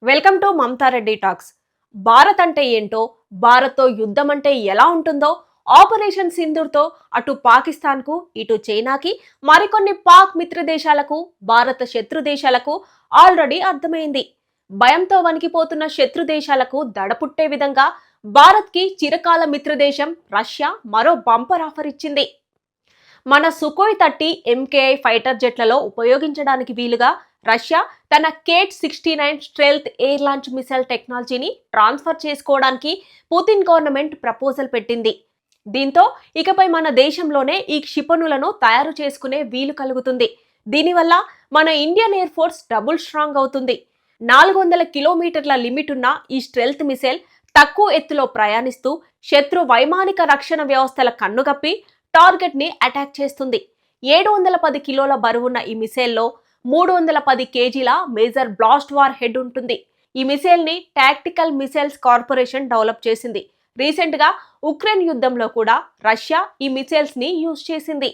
Welcome to Mamata Reddy talks. Bharat అంటే ఏంటో, భారత్తో యుద్ధం అంటే ఎలా ఉంటుందో, ఆపరేషన్ సింధూర్తో అటు పాకిస్తాన్కు, ఇటు చైనాకి, మరికొన్ని పాక్ మిత్ర దేశాలకు, భారత శత్రు దేశాలకు ఆల్రెడీ అర్థమైంది. భయంతో వణికిపోతున్న శత్రు దేశాలకు దడపుట్టే విధంగా భారత్కి చిరకాల మిత్రదేశం రష్యా మరో బంపర్ ఆఫర్ ఇచ్చింది. మన సుకోయ్ 30 ఎంకేఐ ఫైటర్ జెట్లలో ఉపయోగించడానికి వీలుగా రష్యా తన కేట్-69 స్టెల్త్ ఎయిర్ లాంచ్ మిసైల్ టెక్నాలజీని ట్రాన్స్ఫర్ చేసుకోవడానికి పుతిన్ గవర్నమెంట్ ప్రపోజల్ పెట్టింది. దీంతో ఇకపై మన దేశంలోనే ఈ క్షిపణులను తయారు చేసుకునే వీలు కలుగుతుంది. దీనివల్ల మన Indian air force double strong అవుతుంది. 400 కిలోమీటర్ల లిమిట్ ఉన్న ఈ స్టెల్త్ మిసైల్ తక్కువ ఎత్తులో ప్రయాణిస్తూ శత్రు వైమానిక రక్షణ వ్యవస్థల కన్నుగప్పి టార్గెట్ ని అటాక్ చేస్తుంది. 710 కిలోల బరువున్న ఈ మిసైల్లో 310 కేజీల మేజర్ బ్లాస్ట్ వార్ హెడ్ ఉంటుంది. ఈ మిసైల్ ని టాక్టికల్ మిసైల్స్ కార్పొరేషన్ డెవలప్ చేసింది. రీసెంట్ గా ఉక్రెయిన్ యుద్ధంలో కూడా రష్యా ఈ మిసైల్స్ ని యూజ్ చేసింది.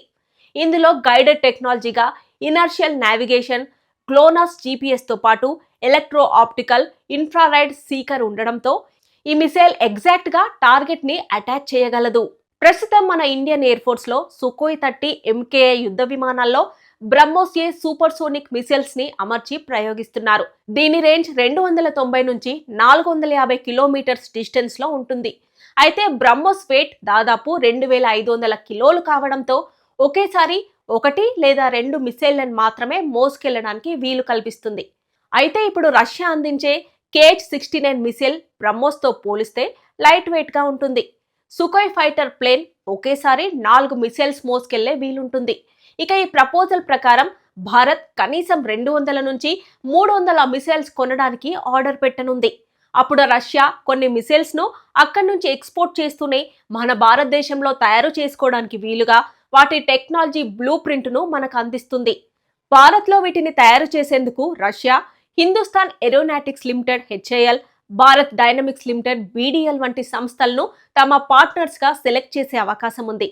ఇందులో గైడెడ్ టెక్నాలజీగా ఇనర్షియల్ నావిగేషన్, గ్లోనాస్ జీపీఎస్ తో పాటు ఎలక్ట్రో ఆప్టికల్ ఇన్ఫ్రారెడ్ సీకర్ ఉండడంతో ఈ మిసైల్ ఎగ్జాక్ట్ గా టార్గెట్ ని అటాక్ చేయగలదు. ప్రస్తుతం మన ఇండియన్ ఎయిర్ ఫోర్స్ లో సుకోయ్ 30 ఎంకేఐ యుద్ధ విమానాల్లో బ్రహ్మోస్ ఏ సూపర్ సోనిక్ మిసైల్స్ ని అమర్చి ప్రయోగిస్తున్నారు. దీని రేంజ్ 290 నుంచి 450 కిలోమీటర్స్ డిస్టెన్స్ లో ఉంటుంది. అయితే బ్రహ్మోస్ వెయిట్ దాదాపు 2500 కిలోలు కావడంతో ఒకేసారి 1 లేదా 2 మిసైళ్లను మాత్రమే మోసుకెళ్లడానికి వీలు కల్పిస్తుంది. అయితే ఇప్పుడు రష్యా అందించే కేట్-69 మిసైల్ బ్రహ్మోస్ తో పోలిస్తే లైట్ వెయిట్ గా ఉంటుంది. సుకోయ్ ఫైటర్ ప్లేన్ ఒకేసారి 4 మిసైల్స్ మోసుకెళ్లే వీలుంటుంది. ఇక ఈ ప్రపోజల్ ప్రకారం భారత్ కనీసం 200 నుంచి 300 మిసైల్స్ కొనడానికి ఆర్డర్ పెట్టనుంది. అప్పుడు రష్యా కొన్ని మిసైల్స్ ను అక్కడి నుంచి ఎక్స్పోర్ట్ చేస్తూనే మన భారతదేశంలో తయారు చేసుకోవడానికి వీలుగా వాటి టెక్నాలజీ బ్లూ ప్రింట్ ను మనకు అందిస్తుంది. భారత్ లో వీటిని తయారు చేసేందుకు Russia Hindustan aeronautics limited HAL, Bharat dynamics limited BDL వంటి సంస్థలను తమ పార్ట్నర్స్ గా సెలెక్ట్ చేసే అవకాశం ఉంది.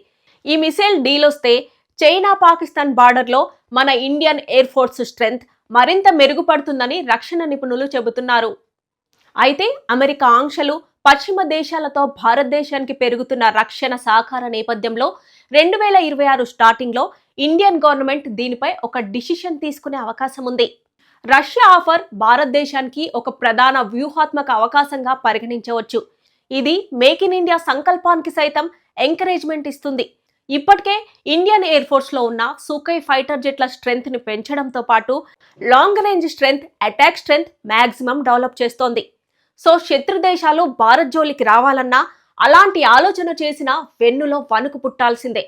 ఈ మిసైల్ డీల్ వస్తే చైనా పాకిస్తాన్ బార్డర్లో మన ఇండియన్ ఎయిర్ ఫోర్స్ స్ట్రెంగ్త్ మరింత మెరుగుపడుతుందని రక్షణ నిపుణులు చెబుతున్నారు. అయితే అమెరికా ఆంక్షలు, పశ్చిమ దేశాలతో భారతదేశానికి పెరుగుతున్న రక్షణ సహకార నేపథ్యంలో 2026 స్టార్టింగ్ లో ఇండియన్ గవర్నమెంట్ దీనిపై ఒక డిసిషన్ తీసుకునే అవకాశం ఉంది. రష్యా ఆఫర్ భారతదేశానికి ఒక ప్రధాన వ్యూహాత్మక అవకాశంగా పరిగణించవచ్చు. ఇది మేక్ ఇన్ ఇండియా సంకల్పానికి సైతం ఎంకరేజ్మెంట్ ఇస్తుంది. ఇప్పటికే ఇండియన్ ఎయిర్ ఫోర్స్ లో ఉన్న సుకోయ్ ఫైటర్ జెట్ల స్ట్రెంగ్త్ ని పెంచడంతో పాటు long range strength, attack strength maximum develop చేస్తోంది. సో శత్రు దేశాలు భారత్ జోలికి రావాలన్నా అలాంటి ఆలోచన చేసిన వెన్నులో వణుకు పుట్టాల్సిందే.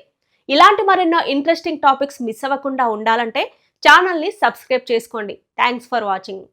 ఇలాంటి మరెన్నో ఇంట్రెస్టింగ్ టాపిక్స్ మిస్ అవ్వకుండా ఉండాలంటే ఛానల్ ని సబ్స్క్రైబ్ చేసుకోండి. Thanks for watching.